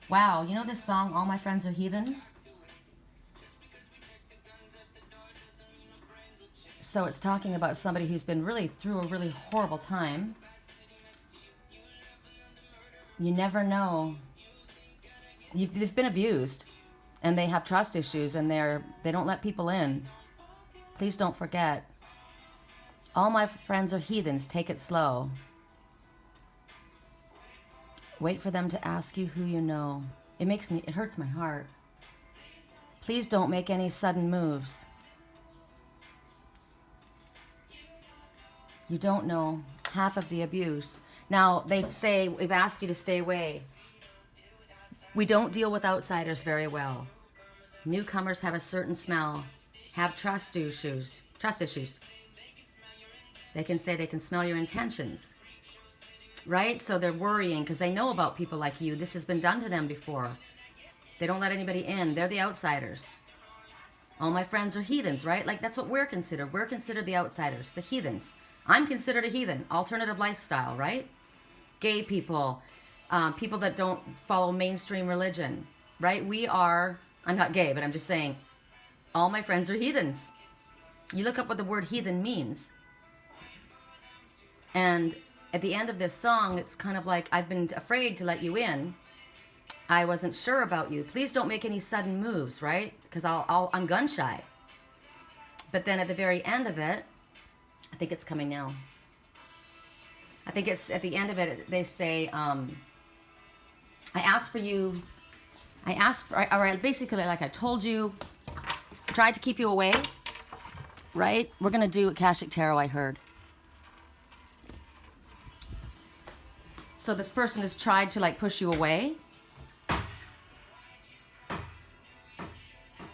Wow, you know this song, All My Friends Are Heathens? So it's talking about somebody who's been really through a really horrible time. You never know. They've been abused, and they have trust issues, and they don't let people in. Please don't forget. All my friends are heathens. Take it slow. Wait for them to ask you who you know. It hurts my heart. Please don't make any sudden moves. You don't know half of the abuse. Now, they say, we've asked you to stay away. We don't deal with outsiders very well. Newcomers have a certain smell, have trust issues. They can say they can smell your intentions, right? So they're worrying because they know about people like you. This has been done to them before. They don't let anybody in. They're the outsiders. All my friends are heathens, right? Like that's what we're considered. We're considered the outsiders, the heathens. I'm considered a heathen, alternative lifestyle, right? Gay people, people that don't follow mainstream religion, right? I'm not gay, but I'm just saying, all my friends are heathens. You look up what the word heathen means. And at the end of this song, it's kind of like, I've been afraid to let you in. I wasn't sure about you. Please don't make any sudden moves, right? Because I'm gun shy. But then at the very end of it, I think it's coming now. I think it's at the end of it, they say, I basically, like I told you, tried to keep you away, right? We're going to do Akashic Tarot, I heard. So this person has tried to like push you away.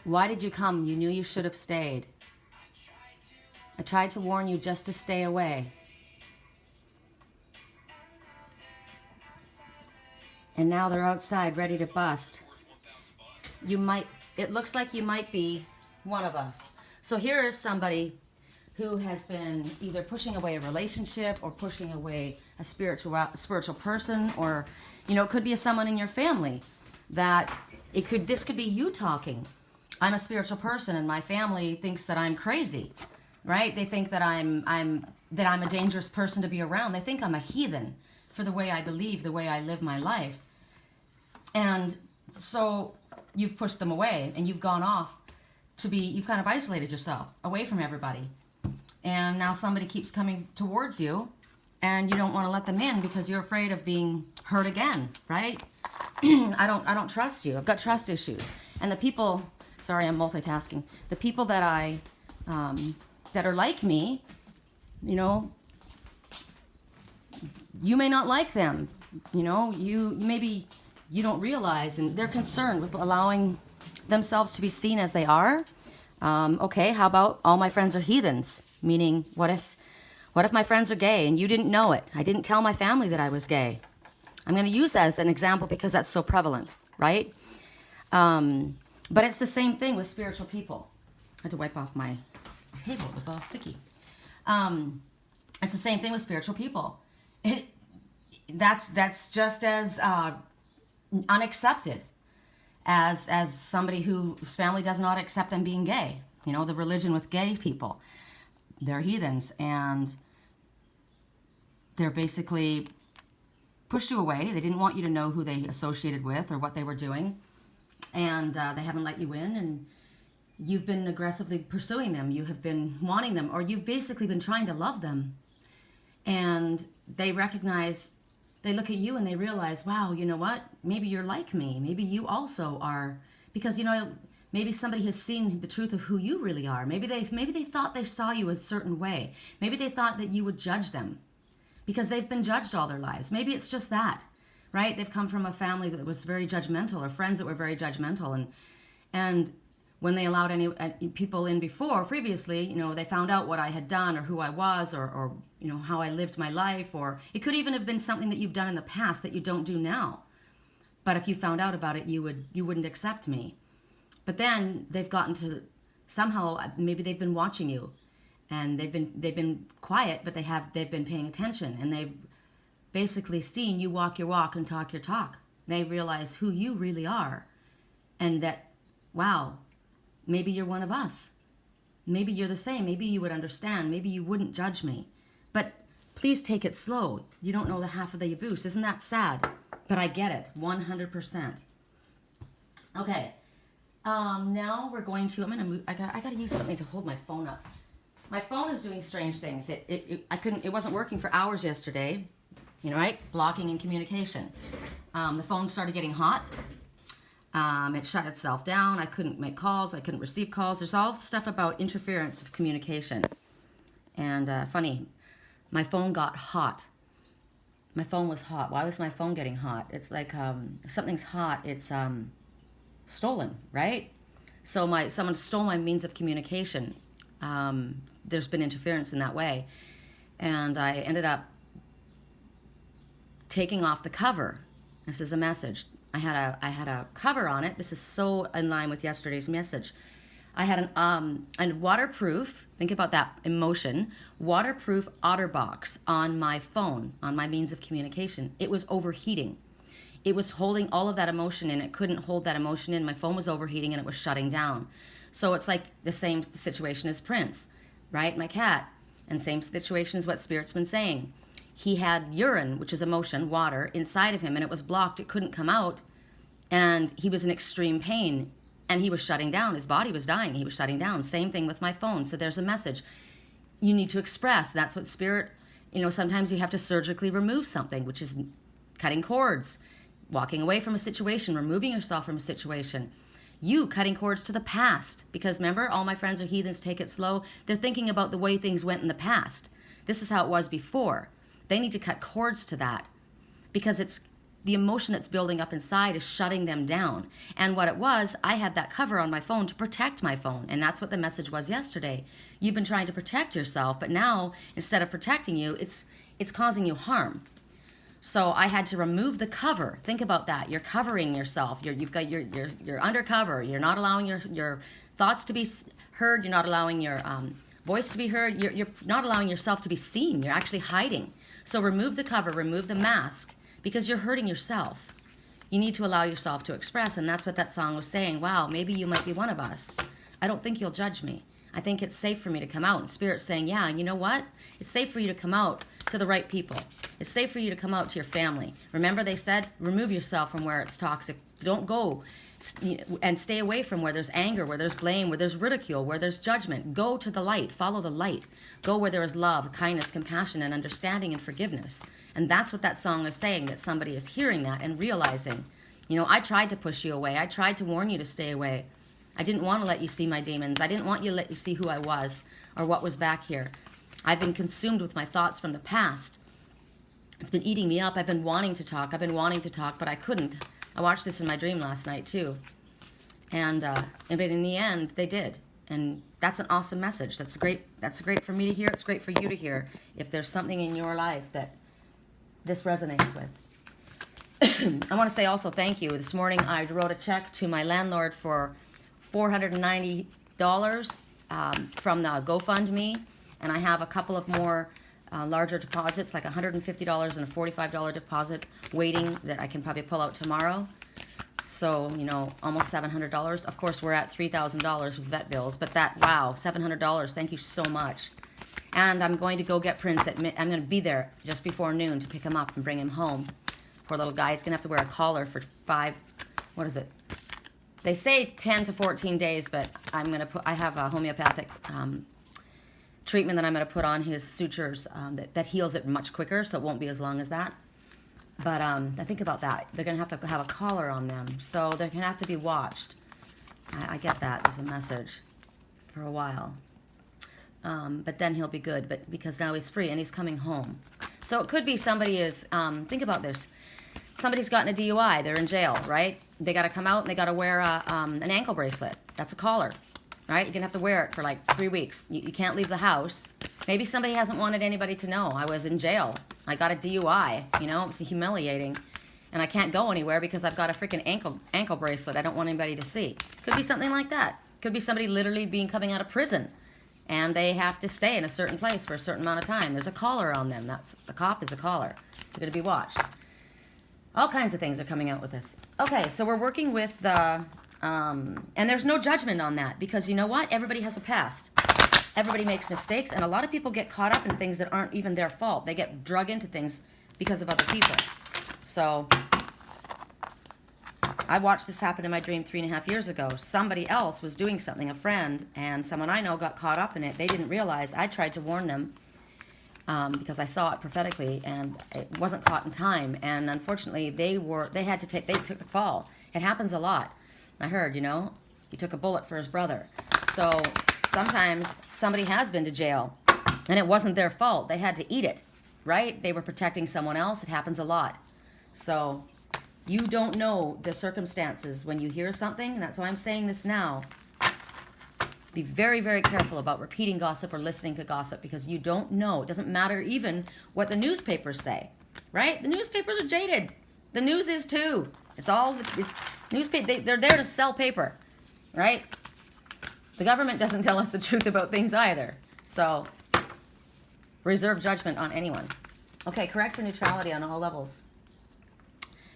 Why did you come? You knew you should have stayed. I tried to warn you just to stay away. And now they're outside ready to bust. It looks like you might be one of us. So here is somebody who has been either pushing away a relationship or pushing away a spiritual person, or, it could be someone in your family that this could be you talking. I'm a spiritual person and my family thinks that I'm crazy, right? They think that I'm a dangerous person to be around. They think I'm a heathen for the way I believe, the way I live my life. And so you've pushed them away and you've gone off you've kind of isolated yourself away from everybody. And now somebody keeps coming towards you and you don't want to let them in because you're afraid of being hurt again, right? I don't trust you. I've got trust issues. And the people, sorry, I'm multitasking. The people that that are like me, you may not like them. Maybe you don't realize, and they're concerned with allowing themselves to be seen as they are. Okay, how about all my friends are heathens? Meaning, what if my friends are gay and you didn't know it? I didn't tell my family that I was gay. I'm going to use that as an example because that's so prevalent, right? But it's the same thing with spiritual people. I had to wipe off my table. It was all sticky. It's the same thing with spiritual people. That's just as unaccepted as somebody whose family does not accept them being gay. The religion with gay people. They're heathens, and they're basically pushed you away. They didn't want you to know who they associated with or what they were doing, and they haven't let you in, and you've been aggressively pursuing them. You have been wanting them, or you've basically been trying to love them, and they look at you and they realize, wow, you know what? Maybe you're like me. Maybe you also are, because, maybe somebody has seen the truth of who you really are. Maybe they thought they saw you a certain way. Maybe they thought that you would judge them because they've been judged all their lives. Maybe it's just that, right? They've come from a family that was very judgmental, or friends that were very judgmental. And when they allowed any people in previously, they found out what I had done or who I was or how I lived my life, or it could even have been something that you've done in the past that you don't do now. But if you found out about it, you wouldn't accept me. But then they've gotten to somehow, maybe they've been watching you and they've been quiet, but they've been paying attention, and they've basically seen you walk your walk and talk your talk. They realize who you really are. And that, wow, maybe you're one of us. Maybe you're the same. Maybe you would understand. Maybe you wouldn't judge me. But please take it slow. You don't know the half of the abuse. Isn't that sad? But I get it, 100%. Okay, now we're going to, I'm gonna move, I gotta use something to hold my phone up. My phone is doing strange things. It wasn't working for hours yesterday, you know, right? Blocking in communication. The phone started getting hot. It shut itself down. I couldn't make calls. I couldn't receive calls. There's all stuff about interference of communication. And funny, my phone got hot. My phone was hot. Why was my phone getting hot? It's like if something's hot, it's stolen, right? So someone stole my means of communication. There's been interference in that way. And I ended up taking off the cover. This is a message. I had a cover on it. This is so in line with yesterday's message. I had a waterproof, think about that emotion, waterproof OtterBox on my phone, on my means of communication. It was overheating. It was holding all of that emotion in. It couldn't hold that emotion in. My phone was overheating and it was shutting down. So it's like the same situation as Prince, right? My cat. And same situation as what Spirit's been saying. He had urine, which is emotion, water, inside of him, and it was blocked. It couldn't come out. And he was in extreme pain. And he was shutting down. His body was dying. He was shutting down. Same thing with my phone. So there's a message. You need to express. That's what Spirit, sometimes you have to surgically remove something, which is cutting cords, walking away from a situation, removing yourself from a situation. You cutting cords to the past. Because remember, all my friends are heathens, take it slow. They're thinking about the way things went in the past. This is how it was before. They need to cut cords to that. Because it's the emotion that's building up inside is shutting them down. And what it was, I had that cover on my phone to protect my phone. And that's what the message was yesterday. You've been trying to protect yourself, but now, instead of protecting you, it's causing you harm. So I had to remove the cover. Think about that. You're covering yourself. You're undercover. You're not allowing your thoughts to be heard. You're not allowing your voice to be heard. You're not allowing yourself to be seen. You're actually hiding. So remove the cover, remove the mask, because you're hurting yourself. You need to allow yourself to express, and that's what that song was saying. Wow, maybe you might be one of us. I don't think you'll judge me. I think it's safe for me to come out. And Spirit's saying, yeah, and you know what? It's safe for you to come out to the right people. It's safe for you to come out to your family. Remember they said, remove yourself from where it's toxic. Don't go and stay away from where there's anger, where there's blame, where there's ridicule, where there's judgment. Go to the light. Follow the light. Go where there is love, kindness, compassion, and understanding and forgiveness. And that's what that song is saying, that somebody is hearing that and realizing, I tried to push you away. I tried to warn you to stay away. I didn't want to let you see my demons. I didn't want you to let you see who I was or what was back here. I've been consumed with my thoughts from the past. It's been eating me up. I've been wanting to talk, but I couldn't. I watched this in my dream last night too. And but in the end, they did. And that's an awesome message. That's great for me to hear. It's great for you to hear. If there's something in your life that this resonates with. I want to say also thank you. This morning I wrote a check to my landlord for $490 from the GoFundMe, and I have a couple of more larger deposits, like $150 and a $45 deposit waiting that I can probably pull out tomorrow. So, almost $700. Of course, we're at $3,000 with vet bills, but wow, $700. Thank you so much. And I'm going to go get Prince I'm going to be there just before noon to pick him up and bring him home. Poor little guy. He's going to have to wear a collar for they say 10 to 14 days, but I have a homeopathic treatment that I'm going to put on his sutures that heals it much quicker, so it won't be as long as that. But I think about that. They're going to have a collar on them, so they're going to have to be watched. I get that. There's a message for a while. But then he'll be good, but because now he's free and he's coming home. So it could be somebody is, think about this. Somebody's gotten a DUI. They're in jail, right? They got to come out and they got to wear an ankle bracelet. That's a collar, right? You're going to have to wear it for like 3 weeks. You can't leave the house. Maybe somebody hasn't wanted anybody to know. I was in jail. I got a DUI. It's humiliating. And I can't go anywhere because I've got a freaking ankle bracelet. I don't want anybody to see. Could be something like that. Could be somebody literally coming out of prison. And they have to stay in a certain place for a certain amount of time. There's a collar on them. The cop is a collar. They're going to be watched. All kinds of things are coming out with this. Okay, so we're working with the, and there's no judgment on that, because you know what? Everybody has a past. Everybody makes mistakes, and a lot of people get caught up in things that aren't even their fault. They get drug into things because of other people. So I watched this happen in my dream 3.5 years ago. Somebody else was doing something, a friend, and someone I know got caught up in it. They didn't realize. I tried to warn them because I saw it prophetically, and it wasn't caught in time. And unfortunately, they took the fall. It happens a lot. I heard, you know, he took a bullet for his brother. So sometimes somebody has been to jail, and it wasn't their fault. They had to eat it, right? They were protecting someone else. It happens a lot. So you don't know the circumstances when you hear something, and that's why I'm saying this now. Be very, very careful about repeating gossip or listening to gossip, because you don't know. It doesn't matter even what the newspapers say, right? The newspapers are jaded. The news is too. It's all newspaper. They're there to sell paper, right? The government doesn't tell us the truth about things either. So reserve judgment on anyone. Okay, correct for neutrality on all levels.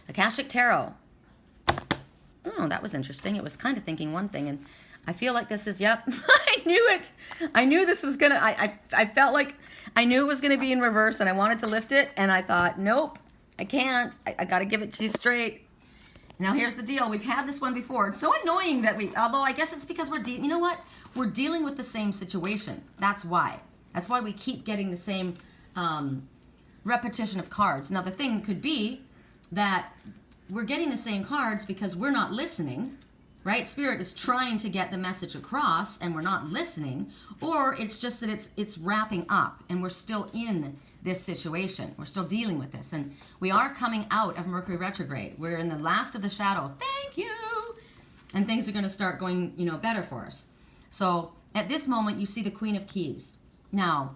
Akashic Tarot. Oh, that was interesting. It was kind of thinking one thing, and I feel like this is, yep, I knew it. I knew this was gonna, I felt like I knew it was gonna be in reverse, and I wanted to lift it, and I thought, nope, I can't. I gotta give it to you straight. Now here's the deal. We've had this one before. It's so annoying that although I guess it's because you know what? We're dealing with the same situation. That's why. That's why we keep getting the same repetition of cards. Now the thing could be that we're getting the same cards because we're not listening, right? Spirit is trying to get the message across and we're not listening, or it's just that it's wrapping up and we're still in this situation. We're still dealing with this, and we are coming out of Mercury retrograde. We're in the last of the shadow. Thank you. And things are going to start going, you know, better for us. So at this moment, you see the Queen of Keys. Now,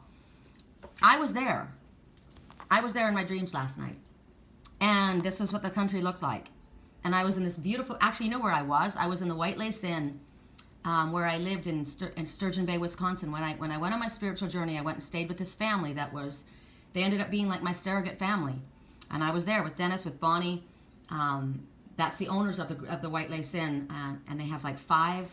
I was there. I was there in my dreams last night, and this was what the country looked like. And I was in this beautiful, actually, you know where I was? I was in the White Lace Inn, where I lived in Sturgeon Bay, Wisconsin. When I went on my spiritual journey, I went and stayed with this family they ended up being like my surrogate family. And I was there with Dennis, with Bonnie. That's the owners of the White Lace Inn, and they have like 5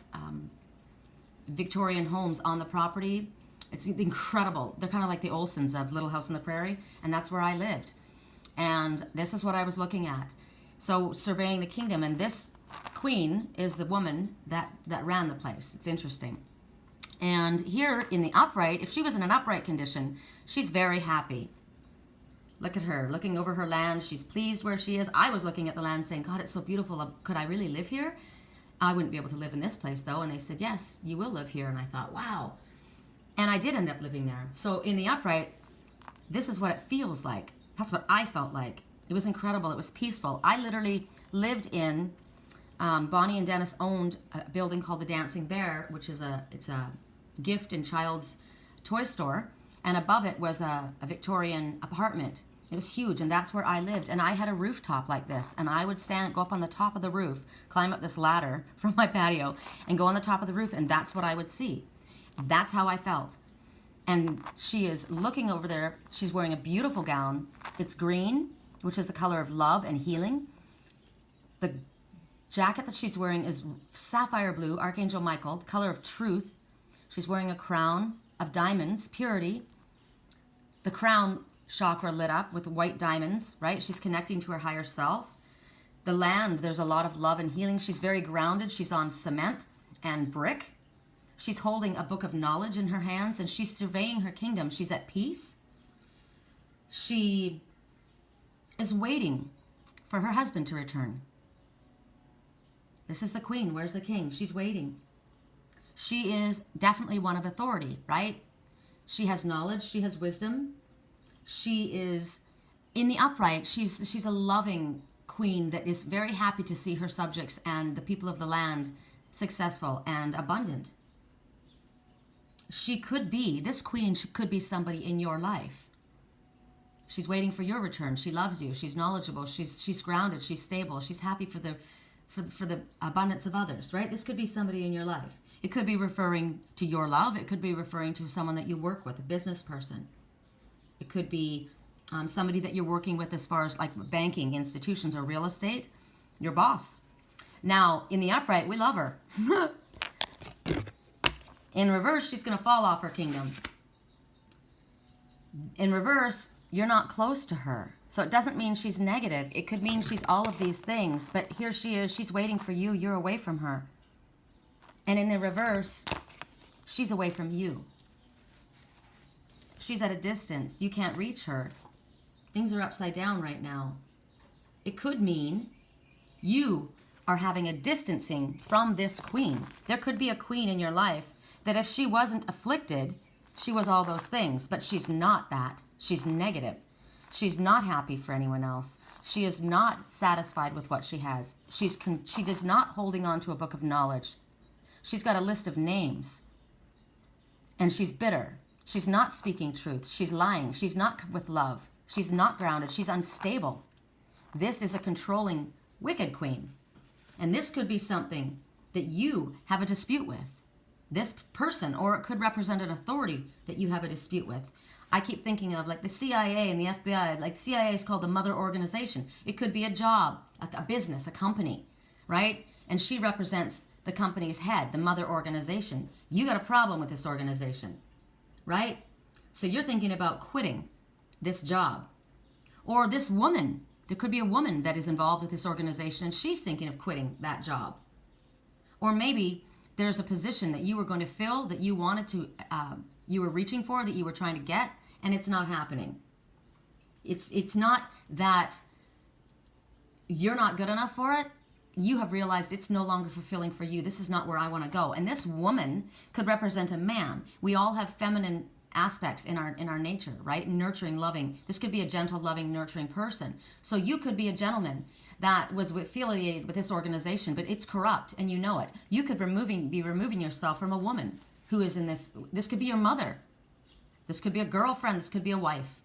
Victorian homes on the property. It's incredible. They're kind of like the Olsons of Little House on the Prairie, and that's where I lived. And this is what I was looking at. So surveying the kingdom, and this queen is the woman that ran the place. It's interesting. And here in the upright, if she was in an upright condition, she's very happy. Look at her, looking over her land. She's pleased where she is. I was looking at the land saying, God, it's so beautiful. Could I really live here? I wouldn't be able to live in this place, though. And they said, yes, you will live here. And I thought, wow. And I did end up living there. So in the upright, this is what it feels like. That's what I felt like. It was incredible. It was peaceful. I literally lived in, Bonnie and Dennis owned a building called the Dancing Bear, which is it's a gift and child's toy store. And above it was a Victorian apartment. It was huge, and that's where I lived. And I had a rooftop like this, and I would go up on the top of the roof, climb up this ladder from my patio, and go on the top of the roof, and that's what I would see. That's how I felt. And she is looking over there. She's wearing a beautiful gown. It's green, which is the color of love and healing. The jacket that she's wearing is sapphire blue, Archangel Michael, the color of truth. She's wearing a crown of diamonds, purity. The crown chakra lit up with white diamonds, right? She's connecting to her higher self. The land, there's a lot of love and healing. She's very grounded. She's on cement and brick. She's holding a book of knowledge in her hands, and she's surveying her kingdom. She's at peace. She is waiting for her husband to return. This is the queen. Where's the king? She's waiting. She is definitely one of authority, right? She has knowledge. She has wisdom. She is in the upright. She's a loving queen that is very happy to see her subjects and the people of the land successful and abundant. This queen could be somebody in your life. She's waiting for your return. She loves you. She's knowledgeable. She's grounded. She's stable. She's happy for the abundance of others, right? This could be somebody in your life. It could be referring to your love. It could be referring to someone that you work with, a business person. It could be somebody that you're working with as far as like banking institutions or real estate, your boss. Now, in the upright, we love her. In reverse, she's going to fall off her kingdom. In reverse, you're not close to her. So it doesn't mean she's negative. It could mean she's all of these things. But here she is. She's waiting for you. You're away from her. And in the reverse, she's away from you. She's at a distance. You can't reach her. Things are upside down right now. It could mean you are having a distancing from this queen. There could be a queen in your life that if she wasn't afflicted, she was all those things, but she's not that. She's negative. She's not happy for anyone else. She is not satisfied with what she has. She does not holding on to a book of knowledge. She's got a list of names, and she's bitter. She's not speaking truth. She's lying. She's not with love. She's not grounded. She's unstable. This is a controlling, wicked queen. And this could be something that you have a dispute with. This person, or it could represent an authority that you have a dispute with. I keep thinking of like the CIA and the FBI. Like the CIA is called the mother organization. It could be a job, a business, a company, right? And she represents the company's head, the mother organization. You got a problem with this organization, right? So you're thinking about quitting this job. Or this woman, there could be a woman that is involved with this organization and she's thinking of quitting that job. Or maybe there's a position that you were going to fill, that you wanted to, you were reaching for, that you were trying to get, and it's not happening. It's not that you're not good enough for it. You have realized it's no longer fulfilling for you. This is not where I want to go. And this woman could represent a man. We all have feminine aspects in our nature, right? Nurturing, loving. This could be a gentle, loving, nurturing person. So you could be a gentleman that was affiliated with this organization, but it's corrupt and you know it. You could be removing yourself from a woman who is in this. This could be your mother. This could be a girlfriend. This could be a wife.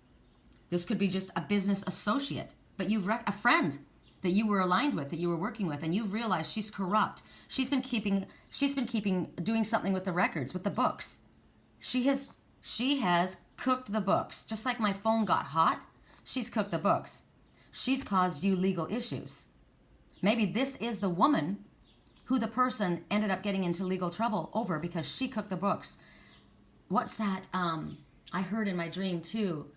This could be just a business associate, but a friend that you were aligned with, that you were working with, and you've realized she's corrupt. She's been doing something with the records, with the books. She has cooked the books. Just like my phone got hot, she's cooked the books. She's caused you legal issues. Maybe this is the woman who the person ended up getting into legal trouble over because she cooked the books. What's that? I heard in my dream too.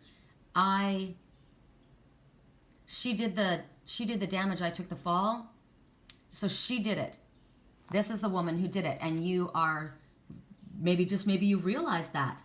She did the damage. I took the fall. So she did it. This is the woman who did it. And you are, maybe you realize that.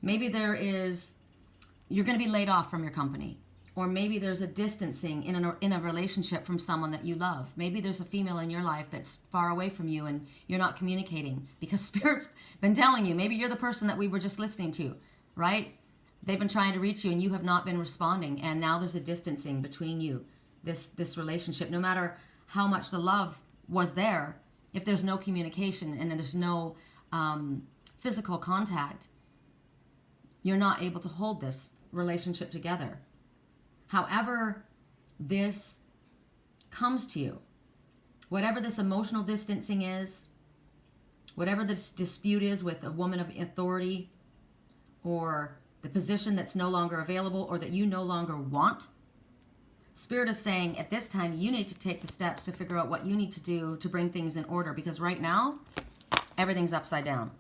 Maybe you're going to be laid off from your company. Or maybe there's a distancing in a relationship from someone that you love. Maybe there's a female in your life that's far away from you and you're not communicating because Spirit's been telling you. Maybe you're the person that we were just listening to, right? They've been trying to reach you and you have not been responding. And now there's a distancing between you, this relationship. No matter how much the love was there, if there's no communication and there's no physical contact, you're not able to hold this relationship together. However this comes to you, whatever this emotional distancing is, whatever this dispute is with a woman of authority, or the position that's no longer available or that you no longer want, Spirit is saying at this time you need to take the steps to figure out what you need to do to bring things in order, because right now everything's upside down.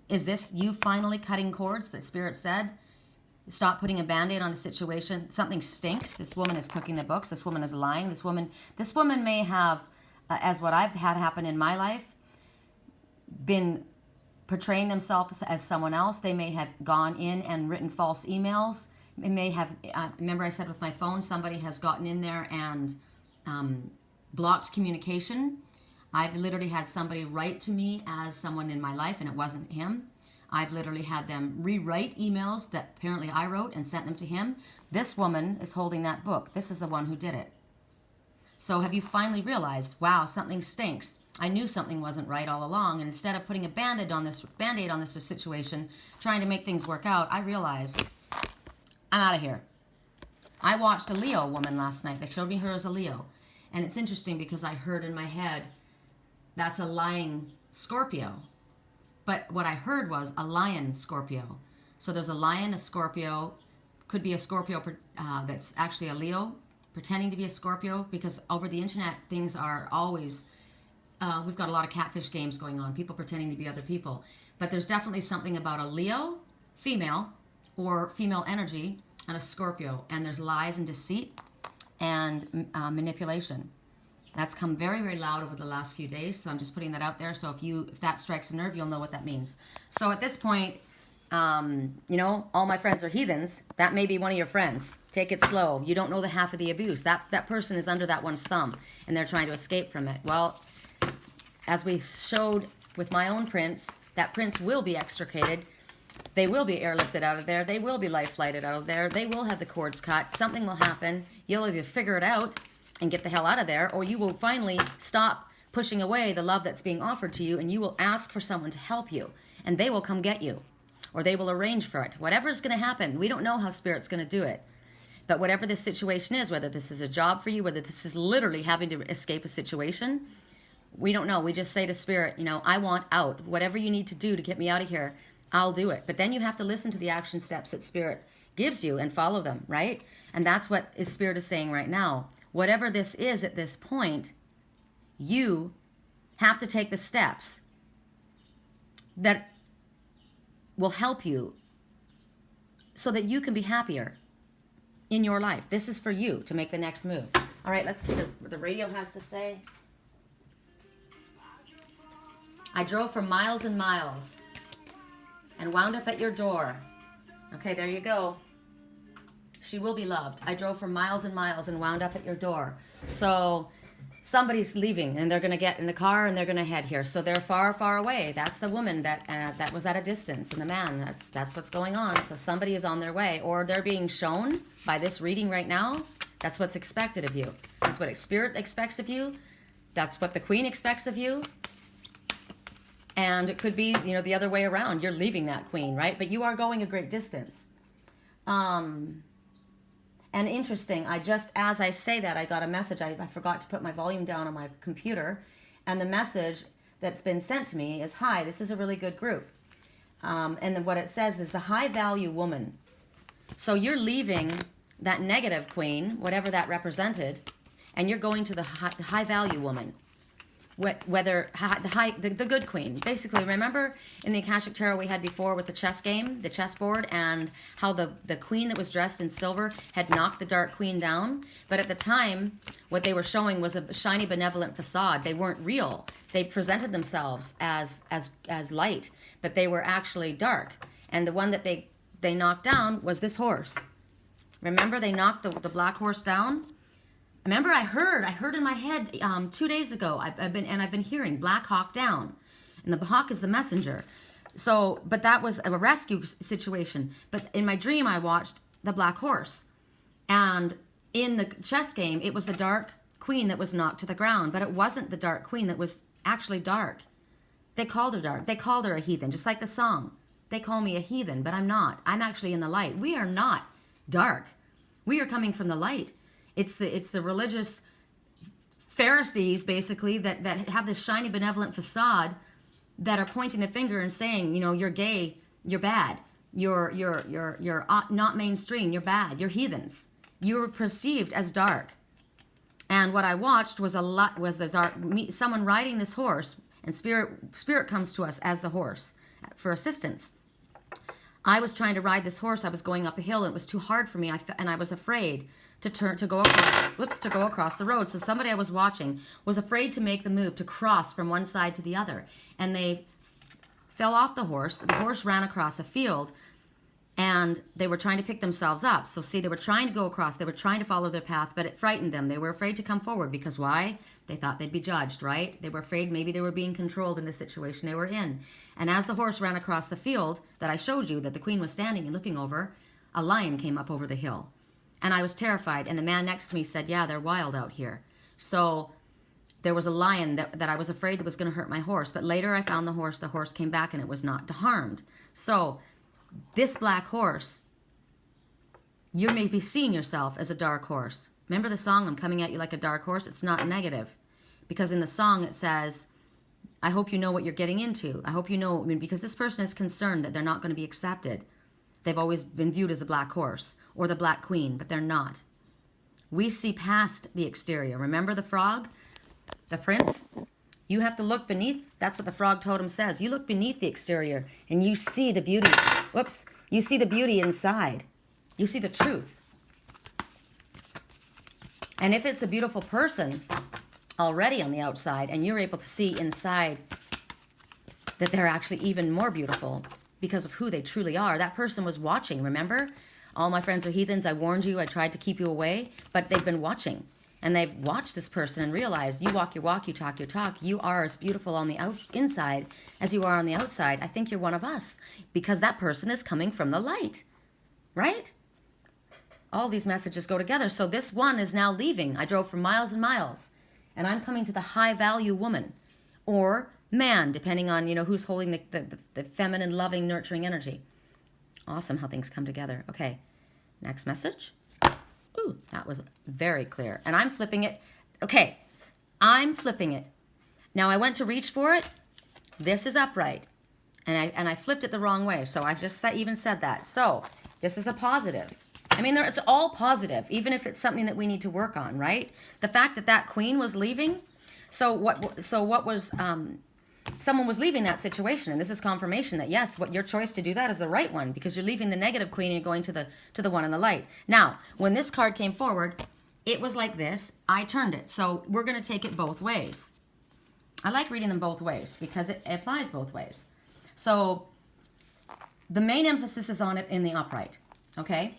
Is this you finally cutting cords that Spirit said? Stop putting a Band-Aid on a situation. Something stinks. This woman is cooking the books. This woman is lying. This woman may have, as what I've had happen in my life, been portraying themselves as someone else. They may have gone in and written false emails. It may have, remember I said with my phone, somebody has gotten in there and blocked communication. I've literally had somebody write to me as someone in my life and it wasn't him. I've literally had them rewrite emails that apparently I wrote and sent them to him. This woman is holding that book. This is the one who did it. So have you finally realized, wow, something stinks. I knew something wasn't right all along. And instead of putting a Band-Aid on this situation, trying to make things work out, I realized I'm out of here. I watched a Leo woman last night. They showed me her as a Leo. And it's interesting because I heard in my head, that's a lying Scorpio. But what I heard was a lion Scorpio. So there's a lion, a Scorpio, could be a Scorpio that's actually a Leo pretending to be a Scorpio, because over the internet things are always, we've got a lot of catfish games going on, people pretending to be other people. But there's definitely something about a Leo female or female energy and a Scorpio, and there's lies and deceit and manipulation. That's come very, very loud over the last few days, so I'm just putting that out there. So if that strikes a nerve, you'll know what that means. So at this point, you know, all my friends are heathens. That may be one of your friends. Take it slow. You don't know the half of the abuse. That person is under that one's thumb, and they're trying to escape from it. Well, as we showed with my own prince, that prince will be extricated. They will be airlifted out of there. They will be life flighted out of there. They will have the cords cut. Something will happen. You'll either figure it out and get the hell out of there, or you will finally stop pushing away the love that's being offered to you, and you will ask for someone to help you, and they will come get you, or they will arrange for it. Whatever's going to happen, we don't know how Spirit's going to do it. But whatever this situation is, whether this is a job for you, whether this is literally having to escape a situation, we don't know. We just say to Spirit, you know, I want out. Whatever you need to do to get me out of here, I'll do it. But then you have to listen to the action steps that Spirit gives you and follow them, right? And that's what Spirit is saying right now. Whatever this is at this point, you have to take the steps that will help you so that you can be happier in your life. This is for you to make the next move. All right, let's see what the radio has to say. I drove for miles and miles and wound up at your door. Okay, there you go. She will be loved. I drove for miles and miles and wound up at your door. So somebody's leaving, and they're going to get in the car and they're going to head here. So they're far, far away. That's the woman that was at a distance, and the man. That's what's going on. So somebody is on their way, or they're being shown by this reading right now. That's what's expected of you. That's what Spirit expects of you. That's what the Queen expects of you. And it could be, you know, the other way around. You're leaving that Queen, right? But you are going a great distance. And interesting, as I say that, I got a message. I forgot to put my volume down on my computer. And the message that's been sent to me is, hi, this is a really good group. And then what it says is the high value woman. So you're leaving that negative Queen, whatever that represented, and you're going to the high value woman. Whether the good Queen. Basically, remember in the Akashic Tarot we had before with the chess game, the chessboard, and how the Queen that was dressed in silver had knocked the Dark Queen down? But at the time, what they were showing was a shiny, benevolent facade. They weren't real. They presented themselves as light, but they were actually dark. And the one that they knocked down was this horse. Remember, they knocked the black horse down? Remember, I heard in my head 2 days ago. I've been hearing Black Hawk down, and the hawk is the messenger. So, but that was a rescue situation. But in my dream, I watched the black horse, and in the chess game, it was the Dark Queen that was knocked to the ground. But it wasn't the Dark Queen that was actually dark. They called her dark. They called her a heathen, just like the song. They call me a heathen, but I'm not. I'm actually in the light. We are not dark. We are coming from the light. It's the religious Pharisees, basically, that have this shiny, benevolent facade that are pointing the finger and saying, you know, you're gay, you're bad, you're not mainstream, you're bad, you're heathens. You're perceived as dark. And what I watched was someone riding this horse, and spirit comes to us as the horse for assistance. I was trying to ride this horse. I was going up a hill, and it was too hard for me, and I was afraid to go across the road. So somebody I was watching was afraid to make the move to cross from one side to the other, and they fell off the horse. The horse ran across a field, and they were trying to pick themselves up. So see, they were trying to go across. They were trying to follow their path, but it frightened them. They were afraid to come forward because why? They thought they'd be judged, right? They were afraid maybe they were being controlled in the situation they were in. And as the horse ran across the field that I showed you, that the Queen was standing and looking over, a lion came up over the hill. And I was terrified. And the man next to me said, yeah, they're wild out here. So there was a lion that I was afraid that was going to hurt my horse. But later I found the horse came back and it was not harmed. So this black horse, you may be seeing yourself as a dark horse. Remember the song, I'm coming at you like a dark horse? It's not negative. Because in the song it says, I hope you know what you're getting into. I hope you know, because this person is concerned that they're not going to be accepted. They've always been viewed as a black horse or the black queen, but they're not. We see past the exterior. Remember the frog? The prince? You have to look beneath. That's what the frog totem says. You look beneath the exterior and you see the beauty. Whoops. You see the beauty inside. You see the truth. And if it's a beautiful person already on the outside and you're able to see inside that they're actually even more beautiful because of who they truly are. That person was watching, remember? All my friends are heathens. I warned you. I tried to keep you away. But they've been watching. And they've watched this person and realized you walk your walk, you talk your talk. You are as beautiful on the inside as you are on the outside. I think you're one of us because that person is coming from the light, right? All these messages go together. So this one is now leaving. I drove for miles and miles. And I'm coming to the high value woman or man, depending on, who's holding the feminine, loving, nurturing energy. Awesome how things come together. Okay, next message. Ooh, that was very clear. And I'm flipping it. Okay, I'm flipping it. Now I went to reach for it. This is upright. And I flipped it the wrong way. So I just even said that. So this is a positive. I mean, it's all positive, even if it's something that we need to work on, right? The fact that that queen was leaving. So what was... someone was leaving that situation, and this is confirmation that yes, what your choice to do that is the right one because you're leaving the negative queen and you're going to the one in the light. Now, when this card came forward, it was like this. I turned it, so we're going to take it both ways. I like reading them both ways because it applies both ways. So the main emphasis is on it in the upright. Okay,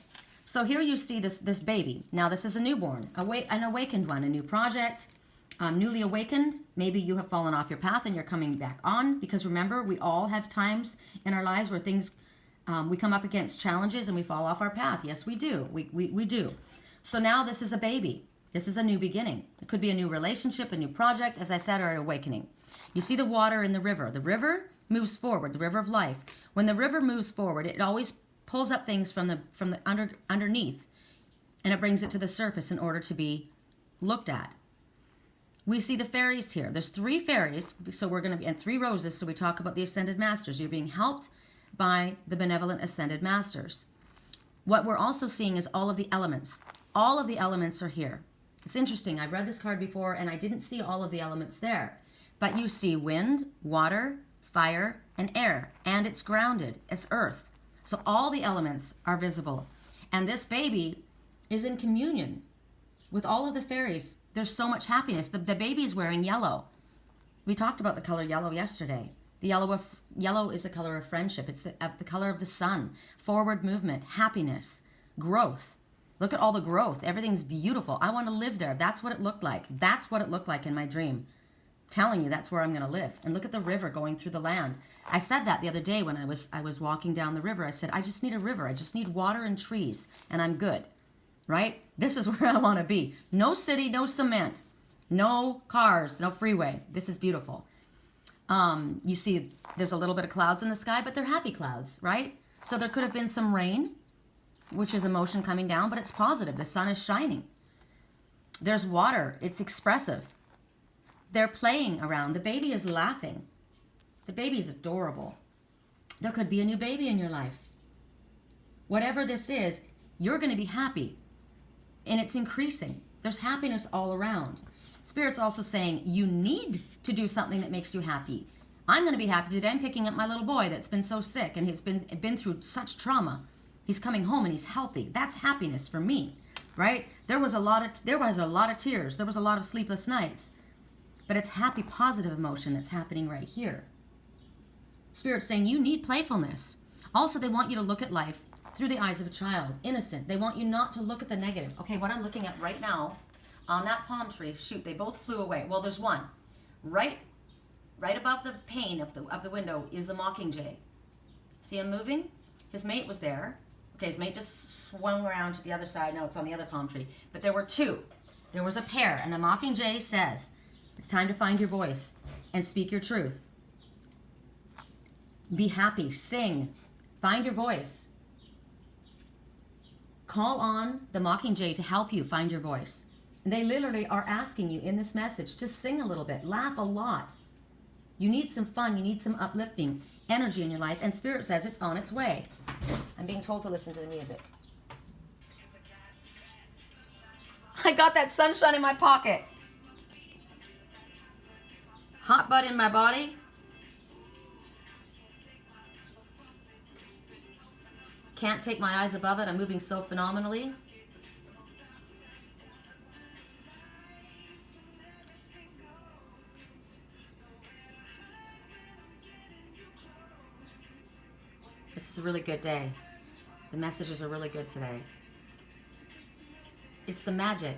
so here you see this baby. Now this is a newborn, an awakened one, a new project. Newly awakened, maybe you have fallen off your path and you're coming back on because remember, we all have times in our lives where things, we come up against challenges and we fall off our path. Yes, we do. We do. So now this is a baby. This is a new beginning. It could be a new relationship, a new project, as I said, or an awakening. You see the water in the river. The river moves forward, the river of life. When the river moves forward, it always pulls up things from the underneath and it brings it to the surface in order to be looked at. We see the fairies here. There's 3 fairies, so we're going to be, and 3 roses, so we talk about the Ascended Masters. You're being helped by the benevolent Ascended Masters. What we're also seeing is all of the elements. All of the elements are here. It's interesting. I've read this card before, and I didn't see all of the elements there. But you see wind, water, fire, and air, and it's grounded. It's earth. So all the elements are visible. And this baby is in communion with all of the fairies. There's so much happiness. The baby is wearing yellow. We talked about the color yellow yesterday. The yellow is the color of friendship. It's the color of the sun. Forward movement, happiness, growth. Look at all the growth. Everything's beautiful. I want to live there. That's what it looked like. That's what it looked like in my dream. Telling you that's where I'm going to live. And look at the river going through the land. I said that the other day when I was walking down the river. I said, I just need a river. I just need water and trees, and I'm good. Right? This is where I want to be. No city, no cement, no cars, no freeway. This is beautiful. You see there's a little bit of clouds in the sky, but they're happy clouds, right? So there could have been some rain, which is emotion coming down, but it's positive. The sun is shining. There's water. It's expressive. They're playing around. The baby is laughing. The baby is adorable. There could be a new baby in your life. Whatever this is, you're going to be happy. And it's increasing. There's happiness all around. Spirit's also saying you need to do something that makes you happy. I'm going to be happy today. I'm picking up my little boy that's been so sick and he's been through such trauma. He's coming home and he's healthy. That's happiness for me, right? There was a lot of tears. There was a lot of sleepless nights. But it's happy, positive emotion that's happening right here. Spirit's saying you need playfulness. Also, they want you to look at life through the eyes of a child, innocent. They want you not to look at the negative. Okay, what I'm looking at right now on that palm tree, shoot, they both flew away. Well, there's one. Right above the pane of the window is a mockingjay. See him moving? His mate was there. Okay, his mate just swung around to the other side. No, it's on the other palm tree. But there were 2. There was a pair, and the mockingjay says, it's time to find your voice and speak your truth. Be happy, sing, find your voice. Call on the mockingjay to help you find your voice. And they literally are asking you in this message to sing a little bit, laugh a lot. You need some fun, you need some uplifting energy in your life, and Spirit says it's on its way. I'm being told to listen to the music. I got that sunshine in my pocket. Hot butt in my body. Can't take my eyes above it. I'm moving so phenomenally. This is a really good day. The messages are really good today. It's the magic.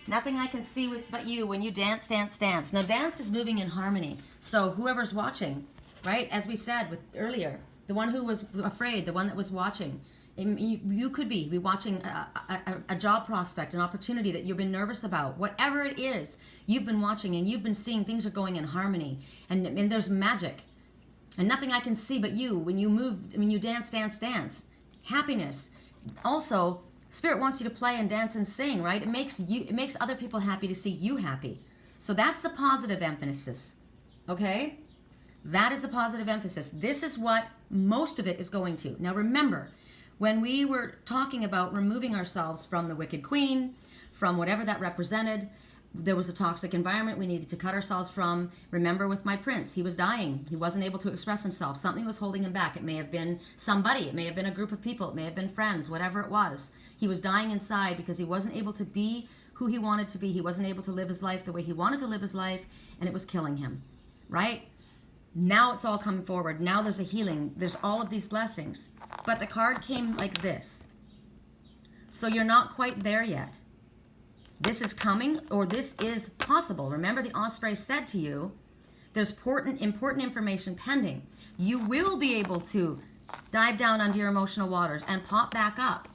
Nothing I can see but you when you dance, dance, dance. Now, dance is moving in harmony. So whoever's watching, right, as we said earlier, the one who was afraid, the one that was watching, you could be watching a job prospect, an opportunity that you've been nervous about. Whatever it is, you've been watching and you've been seeing things are going in harmony. And there's magic. And nothing I can see but you when you move, when you dance, dance, dance. Happiness. Also, Spirit wants you to play and dance and sing, right? It makes other people happy to see you happy. So that's the positive emphasis. Okay? That is the positive emphasis. This is what most of it is going to. Now remember, when we were talking about removing ourselves from the Wicked Queen, from whatever that represented, there was a toxic environment we needed to cut ourselves from. Remember with my prince, he was dying. He wasn't able to express himself. Something was holding him back. It may have been somebody. It may have been a group of people. It may have been friends, whatever it was. He was dying inside because he wasn't able to be who he wanted to be. He wasn't able to live his life the way he wanted to live his life, and it was killing him, right? Now it's all coming forward. Now there's a healing. There's all of these blessings. But the card came like this. So you're not quite there yet. This is coming, or this is possible. Remember, the Osprey said to you, there's important information pending. You will be able to dive down under your emotional waters and pop back up.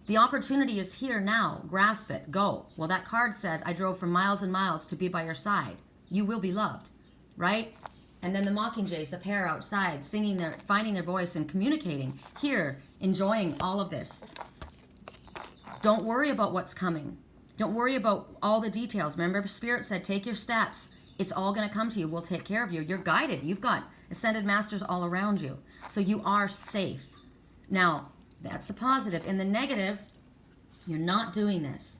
The opportunity is here now. Grasp it. Go. Well, that card said, I drove for miles and miles to be by your side. You will be loved, right? And then the mockingjays, the pair outside, singing finding their voice and communicating. Here, enjoying all of this. Don't worry about what's coming. Don't worry about all the details. Remember, Spirit said, take your steps. It's all going to come to you. We'll take care of you. You're guided. You've got ascended masters all around you. So you are safe. Now, that's the positive. In the negative, you're not doing this.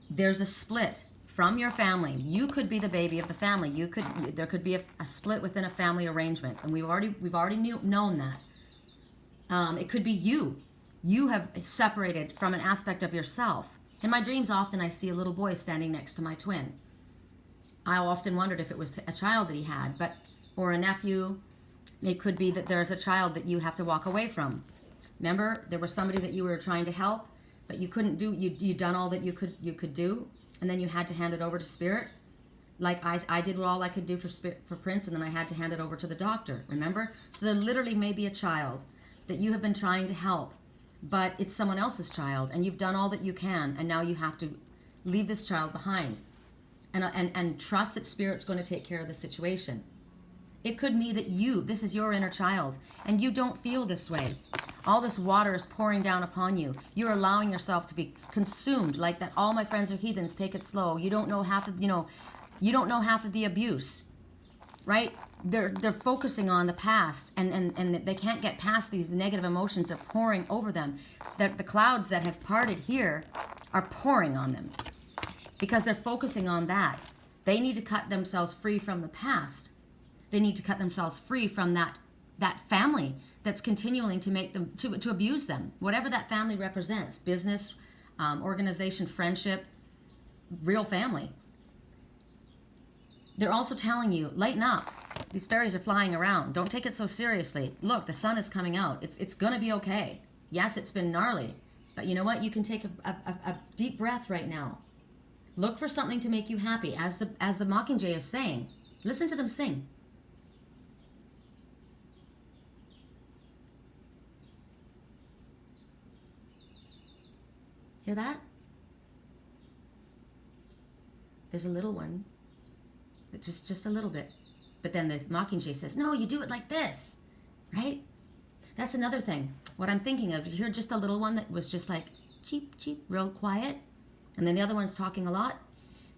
There's a split from your family. You could be the baby of the family. There could be a split within a family arrangement. And we've already known that. It could be you. You have separated from an aspect of yourself. In my dreams, often I see a little boy standing next to my twin. I often wondered if it was a child that he had, or a nephew. It could be that there's a child that you have to walk away from. Remember, there was somebody that you were trying to help, but you couldn't do. You done all that you could do, and then you had to hand it over to Spirit. Like I did all I could do for Prince, and then I had to hand it over to the doctor. Remember, so there literally may be a child that you have been trying to help, but it's someone else's child, and you've done all that you can, and now you have to leave this child behind and trust that Spirit's going to take care of the situation. It could be that this is your inner child, and you don't feel this way. All this water is pouring down upon you. You're allowing yourself to be consumed like that. All my friends are heathens. Take it slow. You don't know half of the abuse, right? They're focusing on the past, and they can't get past these negative emotions. They're pouring over them. The clouds that have parted here are pouring on them because they're focusing on that. They need to cut themselves free from the past. They need to cut themselves free from that family that's continuing to make them to abuse them. Whatever that family represents, business, organization, friendship, real family. They're also telling you, lighten up. These fairies are flying around. Don't take it so seriously. Look, the sun is coming out. It's going to be okay. Yes, it's been gnarly. But you know what? You can take a deep breath right now. Look for something to make you happy. As the Mockingjay is saying, listen to them sing. Hear that? There's a little one. Just a little bit. But then the Mockingjay says, no, you do it like this, right? That's another thing. What I'm thinking of, you hear just a little one that was just like, cheep, cheep, real quiet. And then the other one's talking a lot.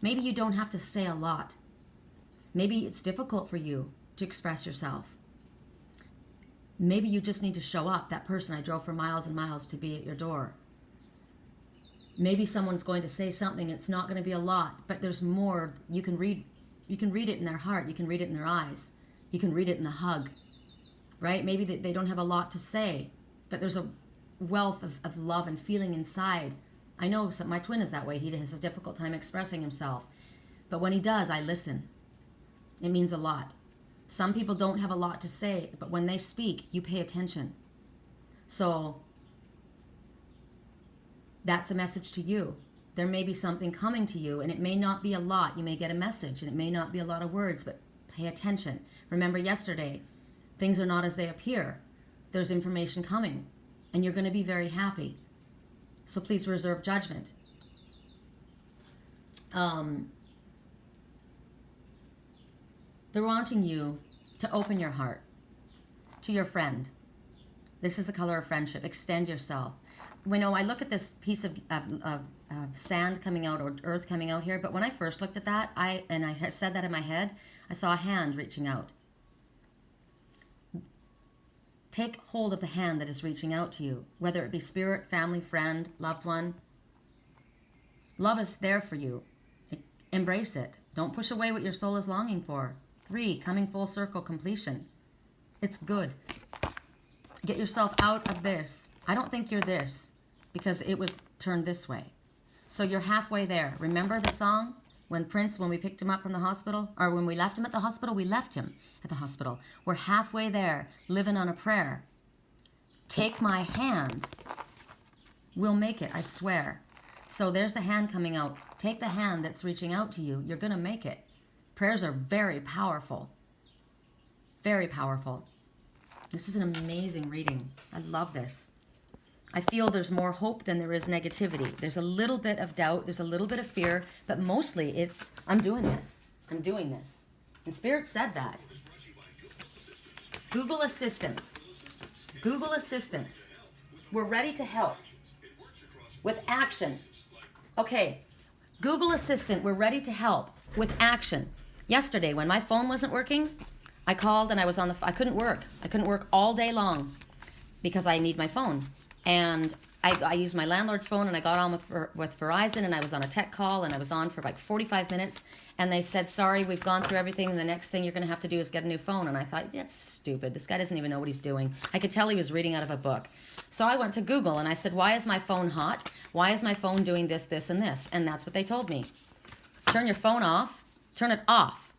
Maybe you don't have to say a lot. Maybe it's difficult for you to express yourself. Maybe you just need to show up. That person I drove for miles and miles to be at your door. Maybe someone's going to say something. It's not going to be a lot, but there's more. You can read it in their heart. You can read it in their eyes. You can read it in the hug, right? Maybe they don't have a lot to say, but there's a wealth of love and feeling inside. I know my twin is that way. He has a difficult time expressing himself. But when he does, I listen. It means a lot. Some people don't have a lot to say, but when they speak, you pay attention. So that's a message to you. There may be something coming to you, and it may not be a lot. You may get a message, and it may not be a lot of words, but pay attention. Remember yesterday, things are not as they appear. There's information coming, and you're going to be very happy. So please reserve judgment. They're wanting you to open your heart to your friend. This is the color of friendship. Extend yourself. I look at this piece of sand coming out or earth coming out here, but when I first looked at that, I said that in my head, I saw a hand reaching out. Take hold of the hand that is reaching out to you, whether it be spirit, family, friend, loved one. Love is there for you. Embrace it. Don't push away what your soul is longing for. 3, coming full circle completion. It's good. Get yourself out of this. I don't think you're this because it was turned this way. So you're halfway there. Remember the song? When we picked him up from the hospital, or when we left him at the hospital, we left him at the hospital. We're halfway there, living on a prayer. Take my hand. We'll make it, I swear. So there's the hand coming out. Take the hand that's reaching out to you. You're going to make it. Prayers are very powerful. Very powerful. This is an amazing reading. I love this. I feel there's more hope than there is negativity. There's a little bit of doubt. There's a little bit of fear. But mostly it's, I'm doing this. I'm doing this. And Spirit said that. Google Assistance. Google Assistance. We're ready to help. With action. Okay. Google Assistant. We're ready to help. With action. Yesterday, when my phone wasn't working, I called and I was I couldn't work. I couldn't work all day long because I need my phone. And I used my landlord's phone, and I got on with Verizon, and I was on a tech call, and I was on for like 45 minutes. And they said, sorry, we've gone through everything, and the next thing you're going to have to do is get a new phone. And I thought, that's stupid. This guy doesn't even know what he's doing. I could tell he was reading out of a book. So I went to Google, and I said, why is my phone hot? Why is my phone doing this, this, and this? And that's what they told me. Turn your phone off. Turn it off.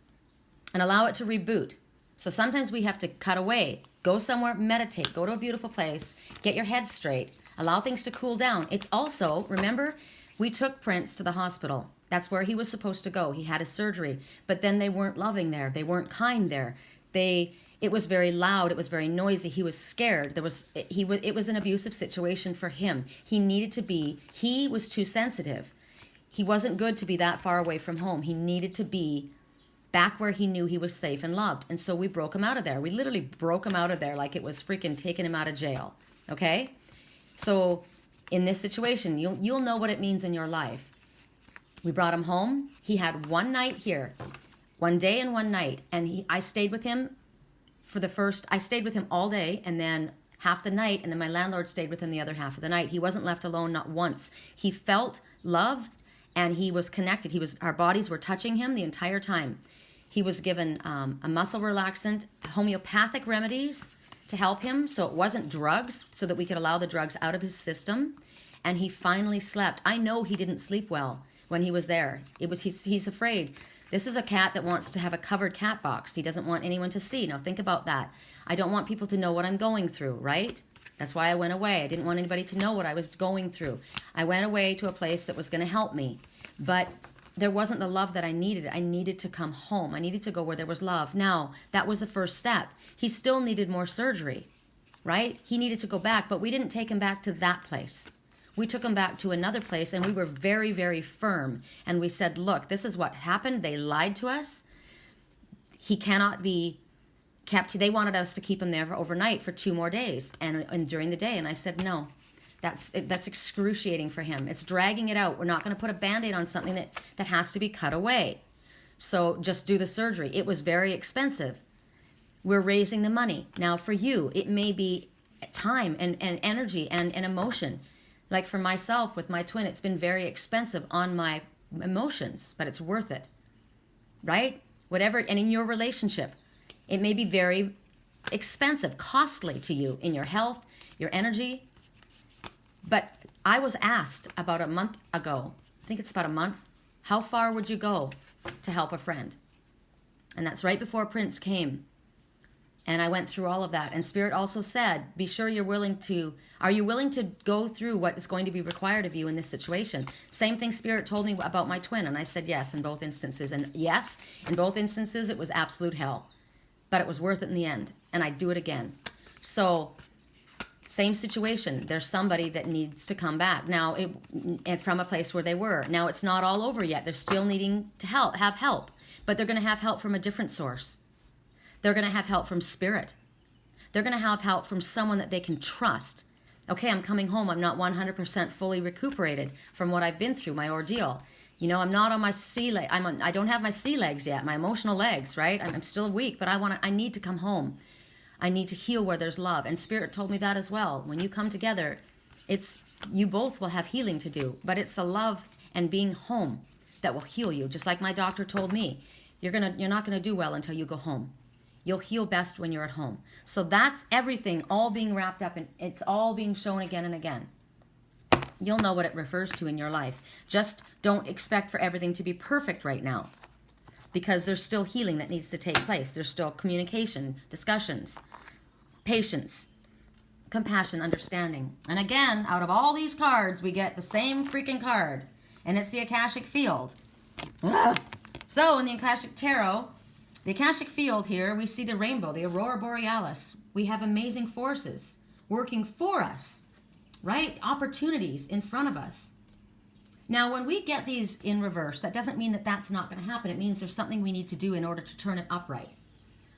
And allow it to reboot. So sometimes we have to cut away. Go somewhere, meditate, go to a beautiful place, get your head straight, allow things to cool down. It's also, remember, we took Prince to the hospital. That's where he was supposed to go. He had his surgery, but then they weren't loving there. They weren't kind there. It was very loud. It was very noisy. He was scared. It was an abusive situation for him. He was too sensitive. He wasn't good to be that far away from home. He needed to be back where he knew he was safe and loved. And so we broke him out of there. We literally broke him out of there like it was freaking taking him out of jail. Okay? So in this situation, you'll know what it means in your life. We brought him home. He had one night here, one day and one night. And I stayed with him I stayed with him all day and then half the night. And then my landlord stayed with him the other half of the night. He wasn't left alone, not once. He felt love and he was connected. Our bodies were touching him the entire time. He was given a muscle relaxant, homeopathic remedies to help him. So it wasn't drugs, so that we could allow the drugs out of his system. And he finally slept. I know he didn't sleep well when he was there. He's afraid. This is a cat that wants to have a covered cat box. He doesn't want anyone to see. Now think about that. I don't want people to know what I'm going through, right? That's why I went away. I didn't want anybody to know what I was going through. I went away to a place that was going to help me. But there wasn't the love that I needed. I needed to come home. I needed to go where there was love. Now, that was the first step. He still needed more surgery, right? He needed to go back, but we didn't take him back to that place. We took him back to another place, and we were very, very firm. And we said, look, this is what happened. They lied to us. He cannot be kept. They wanted us to keep him there overnight for 2 more days and during the day. And I said, no. That's excruciating for him. It's dragging it out. We're not going to put a Band-Aid on something that has to be cut away. So just do the surgery. It was very expensive. We're raising the money. Now for you, it may be time and energy and emotion. Like for myself with my twin, it's been very expensive on my emotions, but it's worth it, right? Whatever, and in your relationship, it may be very expensive, costly to you in your health, your energy. But I was asked about a month ago, I think it's about a month, how far would you go to help a friend? And that's right before Prince came. And I went through all of that. And Spirit also said, be sure are you willing to go through what is going to be required of you in this situation? Same thing Spirit told me about my twin. And I said yes in both instances. And yes, in both instances, it was absolute hell. But it was worth it in the end. And I'd do it again. So, same situation. There's somebody that needs to come back. Now, and from a place where they were. Now, it's not all over yet. They're still needing to have help. But they're going to have help from a different source. They're going to have help from Spirit. They're going to have help from someone that they can trust. Okay, I'm coming home. I'm not 100% fully recuperated from what I've been through, my ordeal. You know, I'm not on my sea leg. I don't have my sea legs yet, my emotional legs, right? I'm still weak, but I need to come home. I need to heal where there's love. And Spirit told me that as well. When you come together, you both will have healing to do, but it's the love and being home that will heal you. Just like my doctor told me, you're not gonna do well until you go home. You'll heal best when you're at home. So that's everything all being wrapped up, and it's all being shown again and again. You'll know what it refers to in your life. Just don't expect for everything to be perfect right now, because there's still healing that needs to take place. There's still communication, discussions, patience, compassion, understanding. And again, out of all these cards, we get the same freaking card, and it's the Akashic Field. Ugh. So in the Akashic Tarot, the Akashic Field here, we see the rainbow, the Aurora Borealis. We have amazing forces working for us, right? Opportunities in front of us. Now, when we get these in reverse, that doesn't mean that that's not going to happen. It means there's something we need to do in order to turn it upright.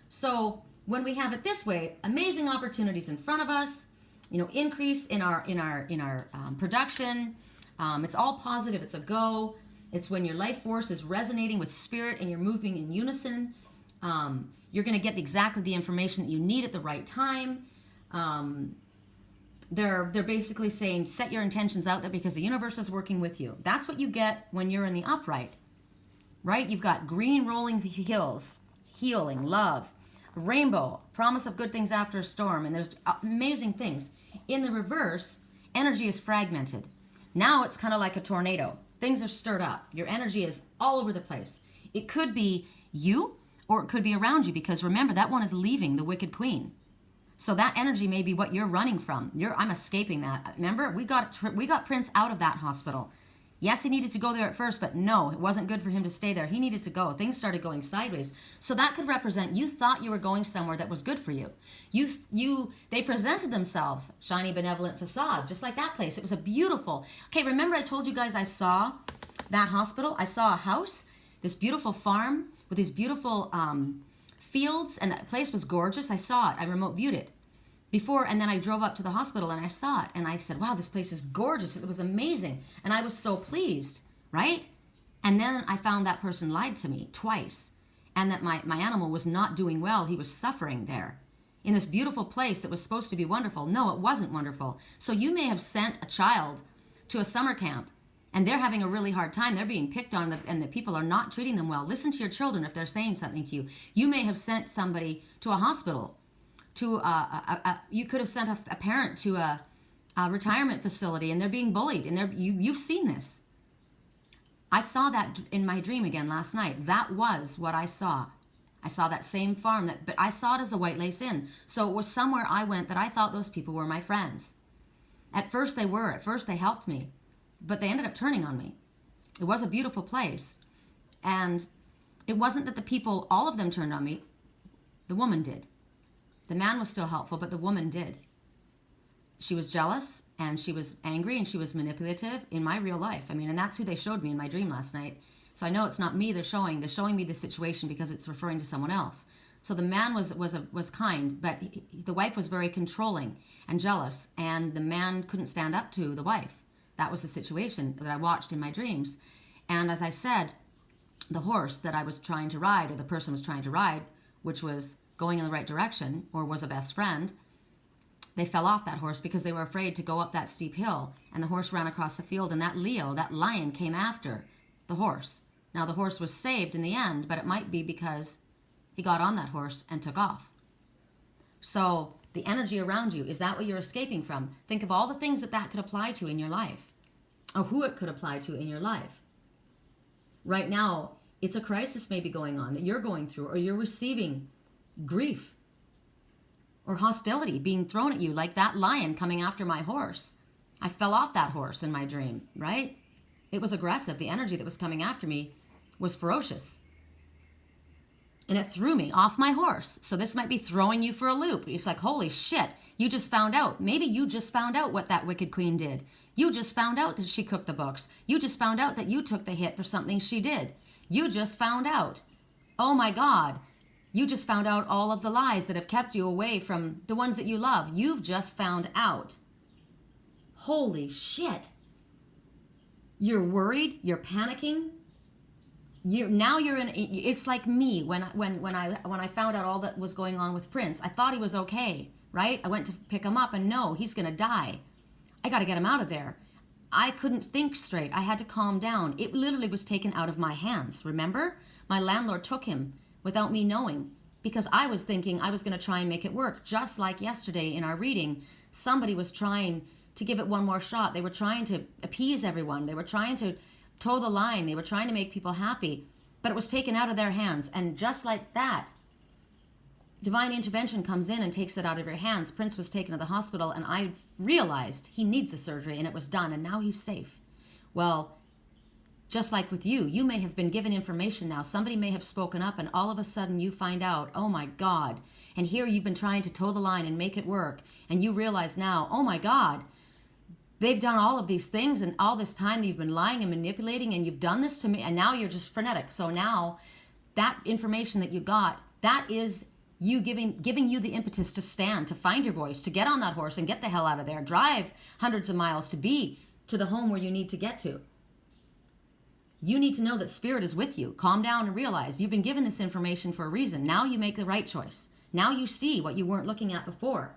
So when we have it this way, amazing opportunities in front of us, increase in our production. It's all positive. It's a go. It's when your life force is resonating with Spirit and you're moving in unison. You're going to get exactly the information that you need at the right time. They're basically saying, set your intentions out there because the universe is working with you. That's what you get when you're in the upright, right? You've got green rolling hills, healing, love, rainbow, promise of good things after a storm, and there's amazing things. In the reverse, energy is fragmented. Now it's kind of like a tornado. Things are stirred up. Your energy is all over the place. It could be you, or it could be around you, because remember, that one is leaving the Wicked Queen. So that energy may be what you're running from. I'm escaping that. Remember, we got Prince out of that hospital. Yes, he needed to go there at first, but no, it wasn't good for him to stay there. He needed to go. Things started going sideways. So that could represent you thought you were going somewhere that was good for you. They presented themselves, shiny, benevolent facade, just like that place. It was a beautiful. Okay, remember I told you guys I saw that hospital? I saw a house, this beautiful farm with these beautiful fields, and that place was gorgeous. I saw it. I remote viewed it before, and then I drove up to the hospital and I saw it, and I said, wow, this place is gorgeous. It was amazing, and I was so pleased, right? And then I found that person lied to me twice, and that my animal was not doing well. He was suffering there in this beautiful place that was supposed to be wonderful. No, it wasn't wonderful. So you may have sent a child to a summer camp, and they're having a really hard time. They're being picked on, and the people are not treating them well. Listen to your children if they're saying something to you. You may have sent somebody to a hospital. You could have sent a parent to a retirement facility, and they're being bullied. And you've seen this. I saw that in my dream again last night. That was what I saw. I saw that same farm, but I saw it as the White Lace Inn. So it was somewhere I went that I thought those people were my friends. At first they were. At first they helped me. But they ended up turning on me. It was a beautiful place. And it wasn't that the people, all of them turned on me. The woman did. The man was still helpful, but the woman did. She was jealous, and she was angry, and she was manipulative in my real life. And that's who they showed me in my dream last night. So I know it's not me they're showing. They're showing me the situation because it's referring to someone else. So the man was kind, but the wife was very controlling and jealous, and the man couldn't stand up to the wife. That was the situation that I watched in my dreams. And as I said, the horse that I was trying to ride, or the person was trying to ride, which was going in the right direction or was a best friend, they fell off that horse because they were afraid to go up that steep hill. And the horse ran across the field, and that Leo, that lion, came after the horse. Now, the horse was saved in the end, but it might be because he got on that horse and took off. So the energy around you, is that what you're escaping from? Think of all the things that that could apply to in your life, or who it could apply to in your life. Right now, it's a crisis maybe going on that you're going through, or you're receiving grief or hostility being thrown at you, like that lion coming after my horse. I fell off that horse in my dream, right? It was aggressive. The energy that was coming after me was ferocious. And it threw me off my horse. So this might be throwing you for a loop. It's like, holy shit, you just found out. Maybe you just found out what that wicked queen did. You just found out that she cooked the books. You just found out that you took the hit for something she did. You just found out. Oh my God. You just found out all of the lies that have kept you away from the ones that you love. You've just found out. Holy shit. You're worried. You're panicking. You're in. It's like me when I found out all that was going on with Prince. I thought he was okay, right? I went to pick him up, and no, he's gonna die. I got to get him out of there. I couldn't think straight. I had to calm down. It literally was taken out of my hands. Remember, my landlord took him without me knowing, because I was thinking I was going to try and make it work. Just like yesterday in our reading, somebody was trying to give it one more shot. They were trying to appease everyone. They were trying to toe the line. They were trying to make people happy, but it was taken out of their hands. And just like that, divine intervention comes in and takes it out of your hands. Prince was taken to the hospital, and I realized he needs the surgery, and it was done, and now he's safe. Well, just like with you, you may have been given information now. Somebody may have spoken up, and all of a sudden you find out, oh my God. And here you've been trying to toe the line and make it work, and you realize now, oh my God, they've done all of these things, and all this time you've been lying and manipulating, and you've done this to me, and now you're just frenetic. So now that information that you got, that is you giving you the impetus to stand, to find your voice, to get on that horse and get the hell out of there, drive hundreds of miles to be to the home where you need to get to. You need to know that spirit is with you. Calm down and realize you've been given this information for a reason. Now you make the right choice. Now you see what you weren't looking at before.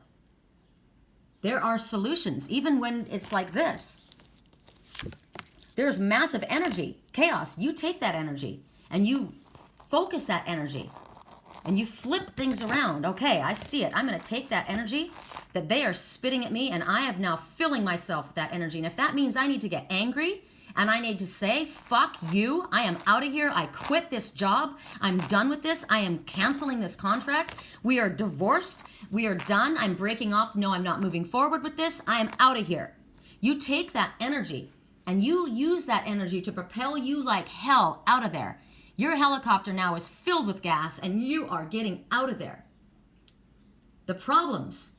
There are solutions, even when it's like this. There's massive energy, chaos. You take that energy and you focus that energy and you flip things around. Okay, I see it. I'm going to take that energy that they are spitting at me, and I am now filling myself with that energy. And if that means I need to get angry, and I need to say, fuck you, I am out of here, I quit this job, I'm done with this, I am canceling this contract, we are divorced, we are done, I'm breaking off, no, I'm not moving forward with this, I am out of here. You take that energy, and you use that energy to propel you like hell out of there. Your helicopter now is filled with gas, and you are getting out of there. The problems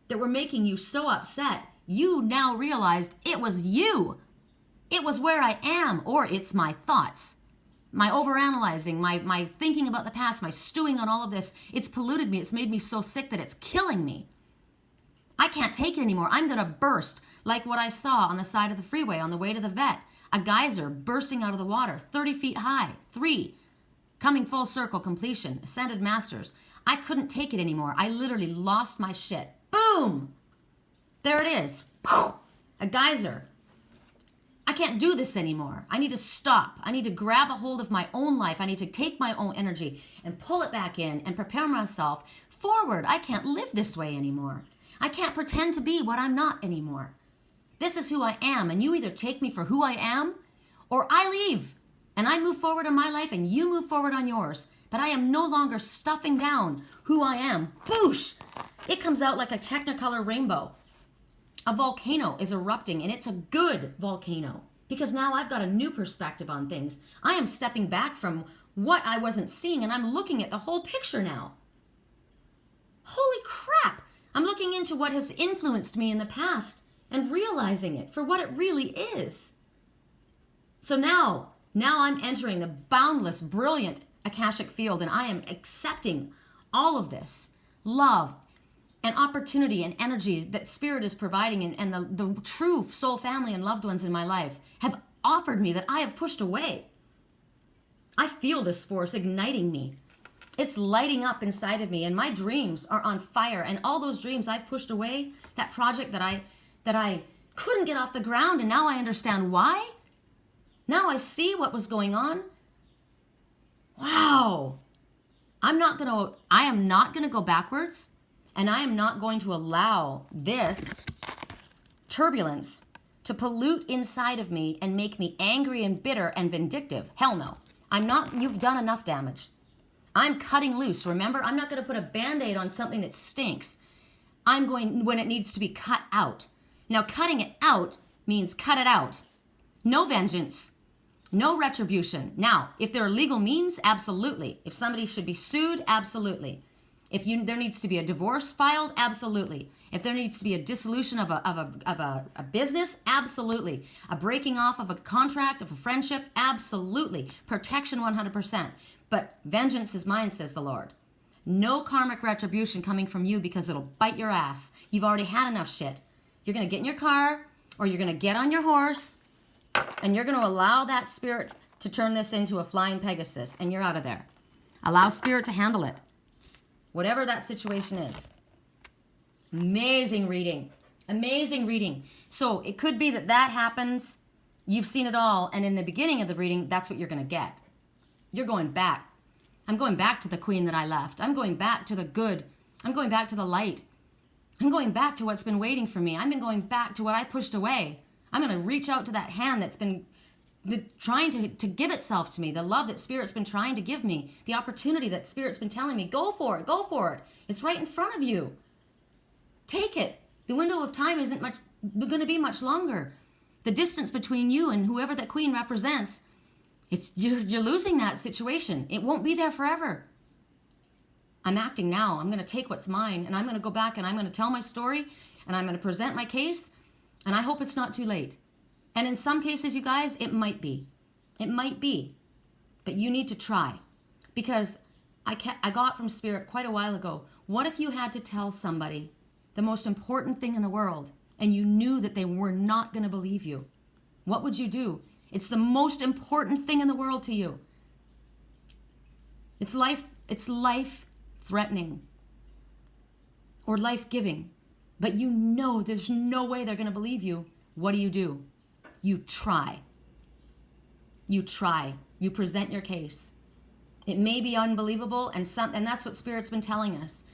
that were making you so upset, you now realized it was you. It was where I am, or it's my thoughts, my overanalyzing, my thinking about the past, my stewing on all of this. It's polluted me. It's made me so sick that it's killing me. I can't take it anymore. I'm going to burst, like what I saw on the side of the freeway on the way to the vet. A geyser bursting out of the water, 30 feet high, 3, coming full circle, completion, ascended masters. I couldn't take it anymore. I literally lost my shit. Boom! There it is. A geyser. I can't do this anymore. I need to stop. I need to grab a hold of my own life. I need to take my own energy and pull it back in and prepare myself forward. I can't live this way anymore. I can't pretend to be what I'm not anymore. This is who I am, and you either take me for who I am, or I leave, and I move forward in my life, and you move forward on yours. But I am no longer stuffing down who I am. Boosh! It comes out like a technicolor rainbow. A volcano is erupting, and it's a good volcano, because now I've got a new perspective on things. I am stepping back from what I wasn't seeing, and I'm looking at the whole picture now. Holy crap! I'm looking into what has influenced me in the past and realizing it for what it really is. So now I'm entering the boundless, brilliant Akashic field, and I am accepting all of this love and opportunity and energy that Spirit is providing, and the true soul family and loved ones in my life have offered me that I have pushed away. I feel this force igniting me. It's lighting up inside of me, and my dreams are on fire. And all those dreams I've pushed away, that project that I couldn't get off the ground, and now I understand why. Now I see what was going on. Wow. I am not going to go backwards, and I am not going to allow this turbulence to pollute inside of me and make me angry and bitter and vindictive. Hell no. I'm not. You've done enough damage. I'm cutting loose. Remember, I'm not going to put a Band-Aid on something that stinks. I'm going when it needs to be cut out. Now, cutting it out means cut it out. No vengeance. No retribution. Now, if there are legal means, absolutely. If somebody should be sued, absolutely. If there needs to be a divorce filed, absolutely. If there needs to be a dissolution of a business, absolutely. A breaking off of a contract, of a friendship, absolutely. Protection 100%. But vengeance is mine, says the Lord. No karmic retribution coming from you because it'll bite your ass. You've already had enough shit. You're going to get in your car or you're going to get on your horse and you're going to allow that spirit to turn this into a flying Pegasus and you're out of there. Allow spirit to handle it. Whatever that situation is. Amazing reading. Amazing reading. So it could be that happens. You've seen it all. And in the beginning of the reading, that's what you're going to get. You're going back. I'm going back to the queen that I left. I'm going back to the good. I'm going back to the light. I'm going back to what's been waiting for me. I've been going back to what I pushed away. I'm going to reach out to that hand that's been trying to give itself to me, the love that Spirit's been trying to give me, the opportunity that Spirit's been telling me, go for it, go for it. It's right in front of you. Take it. The window of time isn't going to be much longer. The distance between you and whoever that queen represents, you're losing that situation. It won't be there forever. I'm acting now. I'm going to take what's mine and I'm going to go back and I'm going to tell my story and I'm going to present my case and I hope it's not too late. And in some cases, you guys, it might be. It might be. But you need to try. Because I got from Spirit quite a while ago, what if you had to tell somebody the most important thing in the world and you knew that they were not going to believe you? What would you do? It's the most important thing in the world to you. It's life threatening or life giving. But you know there's no way they're going to believe you. What do? You try. You try. You present your case. It may be unbelievable, and that's what Spirit's been telling us.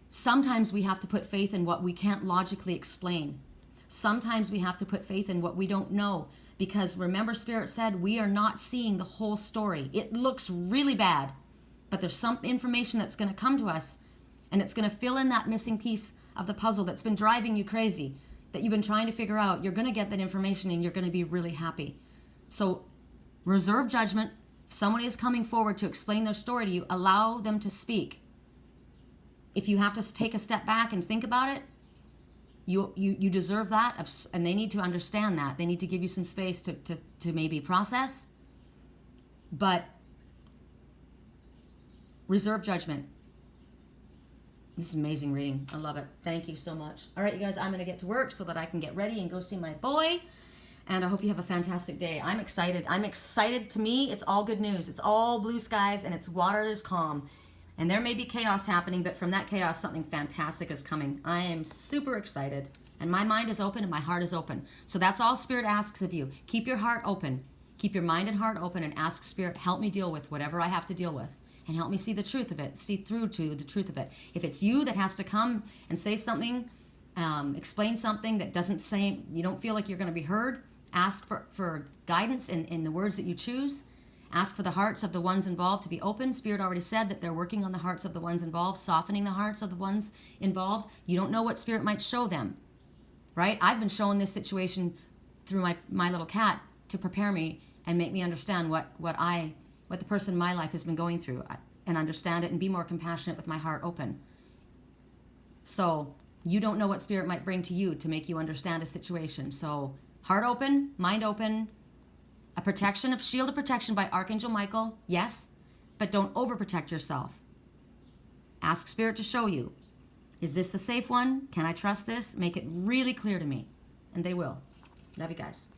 Sometimes we have to put faith in what we can't logically explain. Sometimes we have to put faith in what we don't know. Because remember, Spirit said we are not seeing the whole story. It looks really bad, but there's some information that's going to come to us, and it's going to fill in that missing piece of the puzzle that's been driving you crazy, that you've been trying to figure out. You're going to get that information and you're going to be really happy. So reserve judgment. If somebody is coming forward to explain their story to you, allow them to speak. If you have to take a step back and think about it, you deserve that, and they need to understand that. They need to give you some space to maybe process. But reserve judgment. This is amazing reading. I love it. Thank you so much. All right, you guys, I'm going to get to work so that I can get ready and go see my boy. And I hope you have a fantastic day. I'm excited. To me, it's all good news. It's all blue skies and it's water is calm. And there may be chaos happening, but from that chaos, something fantastic is coming. I am super excited. And my mind is open and my heart is open. So that's all Spirit asks of you. Keep your heart open. Keep your mind and heart open and ask Spirit, help me deal with whatever I have to deal with. And help me see the truth of it, see through to the truth of it. If it's you that has to come and say something, explain something that doesn't say, you don't feel like you're going to be heard, ask for guidance in the words that you choose. Ask for the hearts of the ones involved to be open. Spirit already said that they're working on the hearts of the ones involved, softening the hearts of the ones involved. You don't know what Spirit might show them, right? I've been shown this situation through my little cat to prepare me and make me understand what the person in my life has been going through and understand it and be more compassionate with my heart open. So you don't know what Spirit might bring to you to make you understand a situation. So heart open, mind open, a shield of protection by Archangel Michael, yes, but don't overprotect yourself. Ask Spirit to show you, is this the safe one? Can I trust this? Make it really clear to me, and they will. Love you guys.